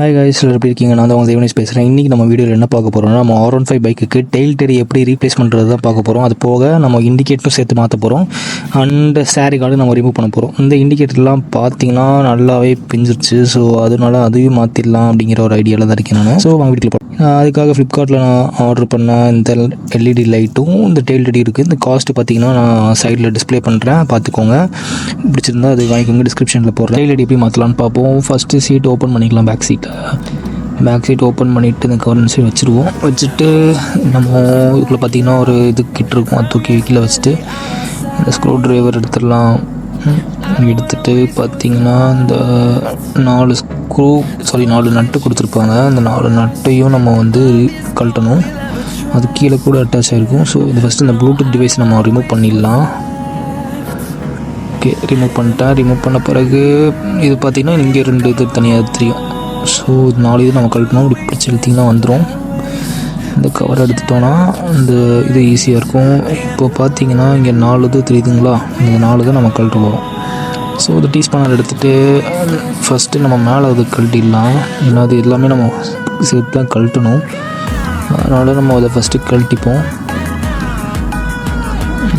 Hi guys, எப்படி இருக்கீங்க? நான் தான் உங்கள் தேவனேஷ் பேசுகிறேன். இன்றைக்கி நம்ம வீடியோவில் என்ன பார்க்க போகிறோம்னா, நம்ம R15 பைக்குக்கு டெயில் டெரி எப்படி ரீப்ளேஸ் பண்ணுறது தான் பார்க்க போகிறோம். அது போக நம்ம இண்டிகேட்டரும் சேர்த்து மாற்ற போகிறோம். அண்ட் ஸ்டேரி கார்டு நம்ம ரிமூவ் பண்ண போகிறோம். இந்த இண்டிகேட்டர்லாம் பார்த்தீங்கன்னா நல்லாவே பிஞ்சிருச்சு. ஸோ அதனால அதையும் மாற்றிடலாம் அப்படிங்கிற ஒரு ஐடியாவில் தான் இருக்கேன் நான். ஸோ வாங்க வீட்டில் போகிறோம். அதுக்காக ஃப்ளிப்கார்ட்டில் நான் ஆர்டர் பண்ண இந்த LED லைட்டும் இந்த டெயில் டெரி இருக்குது. இந்த காஸ்ட்டு பார்த்தீங்கன்னா நான் சைடில் டிஸ்பிளே பண்ணுறேன், பார்த்துக்கோங்க. பிடிச்சிருந்தா அது வாங்கிக்கோங்க, டிஸ்கிரிப்ஷனில் போடுறேன். டெயில் டெரி எப்படி மாற்றலான்னு பார்ப்போம். ஃபஸ்ட்டு சீட் ஓப்பன் பண்ணிக்கலாம். பேக் சீட் ஓப்பன் பண்ணிவிட்டு இந்த கவர்னன்ஸை வச்சுட்டு நம்ம இதுக்குள்ளே பார்த்திங்கன்னா ஒரு இது கிட்ட இருக்கும், அது தூக்கி கீழே வச்சுட்டு இந்த ஸ்க்ரூ ட்ரைவர் எடுத்துடலாம். எடுத்துகிட்டு பார்த்திங்கன்னா இந்த 4 நட்டு கொடுத்துருப்பாங்க. அந்த 4 நட்டையும் நம்ம வந்து கழட்டணும். அது கீழே கூட அட்டாச் ஆகிருக்கும். ஸோ இது ஃபஸ்ட்டு இந்த ப்ளூடூத் டிவைஸ் நம்ம ரிமூவ் பண்ணிடலாம். ஓகே, ரிமூவ் பண்ண பிறகு இது பார்த்திங்கன்னா இங்கே 2 இது தனியாக தெரியும். ஸோ 4 இது நம்ம கழட்டணும். இப்படி பிடிச்சி இழுத்திங்கன்னா வந்துடும். இந்த கவர் எடுத்துட்டோன்னா இந்த இது ஈஸியாக இருக்கும். இப்போ பார்த்தீங்கன்னா இங்கே 4 இது தெரியுதுங்களா? இந்த 4 தான் நம்ம கழட்ட போகிறோம். ஸோ இது டீ ஸ்பானர் எடுத்துகிட்டு ஃபஸ்ட்டு நம்ம மேலே அது கழட்டிடலாம். ஏன்னா அது எல்லாமே நம்ம சேர்த்து தான் கழட்டணும். அதனால் நம்ம அதை ஃபஸ்ட்டு கழட்டிப்போம்.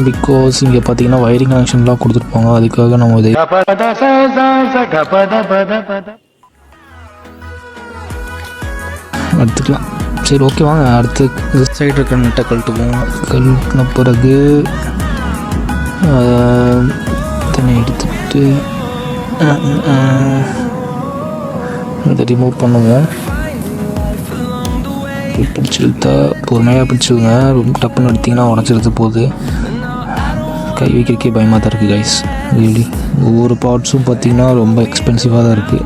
பிகாஸ் இங்கே பார்த்தீங்கன்னா வயரிங் கனெக்ஷன்லாம் கொடுத்துருப்பாங்க. அதுக்காக நம்ம இதை எடுத்துக்கலாம். சரி, ஓகே, வாங்க அடுத்து சைடு இருக்கிற நட்டை கழட்டின பிறகு தண்ணி எடுத்துட்டு இதை ரிமூவ் பண்ணுவோம். பிடிச்சிருத்தா பொறுமையாக பிடிச்சிடுங்க. ரொம்ப டப்புன்னு எடுத்திங்கன்னா உடச்சிருது போகுது. கை வைக்கிறக்கே பயமாக தான் இருக்குது கைஸ். ரியலி ஒவ்வொரு பார்ட்ஸும் பார்த்திங்கன்னா ரொம்ப எக்ஸ்பென்சிவாக தான் இருக்குது.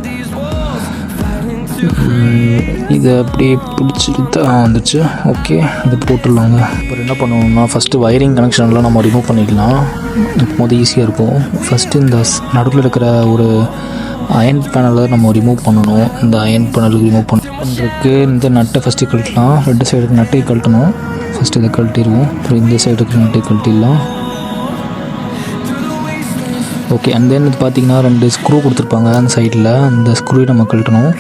இதை அப்படியே பிடிச்சிட்டு வந்துச்சு. ஓகே, இது போட்டுடலாங்க. அப்புறம் என்ன பண்ணுவோம்னா ஃபஸ்ட்டு வயரிங் கனெக்ஷன்லாம் நம்ம ரிமூவ் பண்ணிடலாம். இப்போது ஈஸியாக இருக்கும். ஃபஸ்ட்டு இந்த நடுவில் இருக்கிற ஒரு அயன் பேனலை நம்ம ரிமூவ் பண்ணணும். இந்த அயன் பேனலுக்கு ரிமூவ் பண்ணுறதுக்கு இந்த நட்டை ஃபஸ்ட்டு கழட்டலாம். 2 சைடுக்கு நட்டை கழட்டணும். ஃபஸ்ட்டு இதை கழட்டிடுவோம். அப்புறம் இந்த சைடுக்கு நட்டை கழட்டிடலாம். ஓகே, அண்ட் தென் இது பார்த்திங்கன்னா 2 ஸ்க்ரூ கொடுத்துருப்பாங்க அந்த சைடில். அந்த ஸ்க்ரூவை நம்ம கழட்டணும்.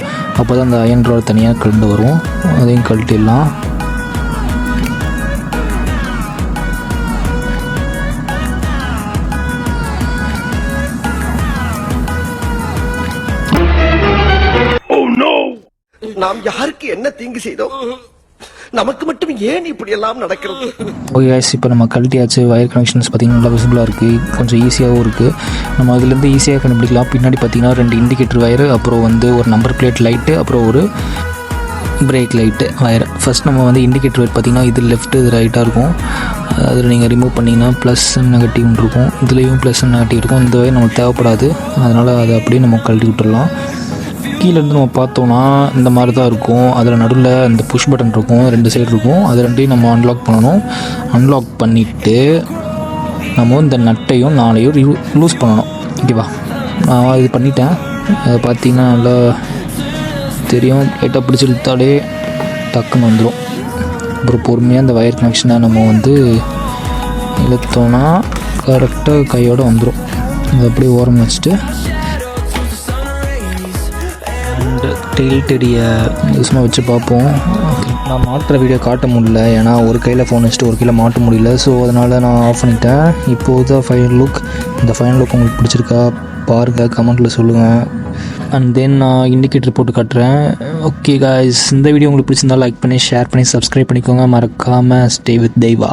அப்போ தான் அந்த அயன் ராட் தனியாக கழண்டு வரும். அதையும் கழட்டிடலாம். நாம் யாருக்கு என்ன தீங்கு செய்தோம்? நமக்கு மட்டும் ஏன் இப்படி எல்லாம் நடக்கிறது? ஓகே கைஸ், இப்போ நம்ம கழட்டியாச்சு. வயர் கனெக்ஷன்ஸ் பார்த்திங்கன்னா நல்லா விசிபிளாக இருக்குது. கொஞ்சம் ஈஸியாகவும் இருக்குது. நம்ம அதுலேருந்து ஈஸியாக கண்டுபிடிக்கலாம். பின்னாடி பார்த்திங்கன்னா 2 இண்டிகேட்டர் வயரு, அப்புறம் வந்து ஒரு நம்பர் பிளேட் லைட்டு, அப்புறம் ஒரு பிரேக் லைட்டு வயர். ஃபஸ்ட் நம்ம வந்து இண்டிகேட்டர் வயர் பார்த்திங்கன்னா இது லெஃப்ட்டு இது ரைட்டாக இருக்கும். அதில் நீங்கள் ரிமூவ் பண்ணிங்கன்னா ப்ளஸ் நெகட்டிவ்னு இருக்கும். இதுலேயும் ப்ளஸ் நெகட்டிவ் இருக்கும். இந்த வயர் நமக்கு தேவைப்படாது. அதனால் அதை அப்படியே நம்ம கழட்டி விட்டுடலாம். கீழேருந்து நம்ம பார்த்தோன்னா இந்த மாதிரி தான் இருக்கும். அதில் நடுவில் இந்த புஷ் பட்டன் இருக்கும், 2 சைடு இருக்கும். அது 2ஐயும் நம்ம அன்லாக் பண்ணணும். அன்லாக் பண்ணிவிட்டு நம்ம இந்த நட்டையும் 4ஐயும் லூஸ் பண்ணணும். ஓகேவா? நான் இது பண்ணிட்டேன். அதை பார்த்திங்கன்னா நல்லா தெரியும். லைட்டாக பிடிச்சி இழுத்தாலே டக்குன்னு வந்துடும். அப்புறம் பொறுமையாக இந்த வயர் கனெக்ஷனை நம்ம வந்து இழுத்தோன்னா கரெக்டாக கையோடு வந்துடும். அதை அப்படியே ஓரம் வச்சுட்டு டெயில் டெரியை யூஸ்மாக வச்சு பார்ப்போம். நான் மாட்டுற வீடியோ காட்ட முடியல, ஏன்னா ஒரு கையில் ஃபோன் வச்சுட்டு ஒரு கையில் மாட்ட முடியல. ஸோ அதனால் நான் ஆஃப் பண்ணிட்டேன். இப்போது தான் ஃபைனல் லுக். இந்த ஃபைனல் லுக் உங்களுக்கு பிடிச்சிருக்கா பாருங்கள், கமெண்ட்டில் சொல்லுங்கள். அண்ட் தென் நான் இண்டிகேட்டர் போட்டு காட்டுறேன். ஓகே காய்ஸ், இந்த வீடியோ உங்களுக்கு பிடிச்சிருந்தா லைக் பண்ணி ஷேர் பண்ணி சப்ஸ்கிரைப் பண்ணிக்கோங்க. மறக்காமல் ஸ்டே வித் தெய்வா.